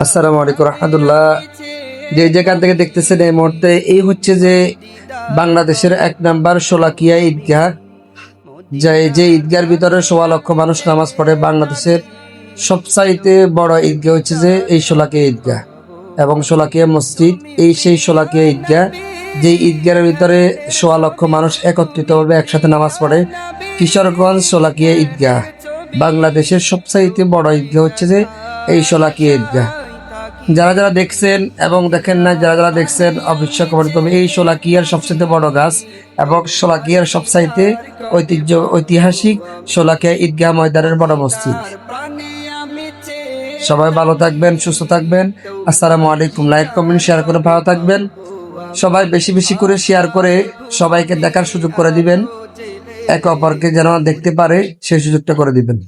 আসসালামু আলাইকুম রহমতুল্লাহ। যে যেখান থেকে দেখতেছেন এই মুহূর্তে, এই হচ্ছে যে বাংলাদেশের ১ নাম্বার শোলাকিয়া ঈদগাহ। যে ঈদগাহের ভিতরে ১.৫ লক্ষ মানুষ নামাজ পড়ে। বাংলাদেশের সবচাইতে বড় ঈদগাহ হচ্ছে যে এই শোলাকিয়া ঈদগাহ এবং শোলাকিয়া মসজিদ। এই সেই শোলাকিয়া ঈদগাহ, যে ঈদগাহের ভিতরে ১.৫ লক্ষ মানুষ একত্রিতভাবে একসাথে নামাজ পড়ে। কিশোরগঞ্জ শোলাকিয়া ঈদগাহ বাংলাদেশের সবচাইতে বড় ঈদগাহ হচ্ছে যে এই শোলাকিয়া ঈদগাহ। যারা যারা দেখছেন এবং দেখেন না, যারা দেখছেন অবশ্যই কমেন্ট করবেন। এই শোলাকিয়ার সবচাইতে বড় গাছ এবং শোলাকিয়ার সবচাইতে ঐতিহাসিক শোলাকিয়া ঈদগাহ ময়দানের বড় মসজিদ। সবাই ভালো থাকবেন, সুস্থ থাকবেন। আসসালামু আলাইকুম। লাইক কমেন্ট শেয়ার করে ভালো থাকবেন। সবাই বেশি বেশি করে শেয়ার করে সবাইকে দেখার সুযোগ করে দিবেন। একে অপরকে যেন দেখতে পারে সেই সুযোগটা করে দিবেন।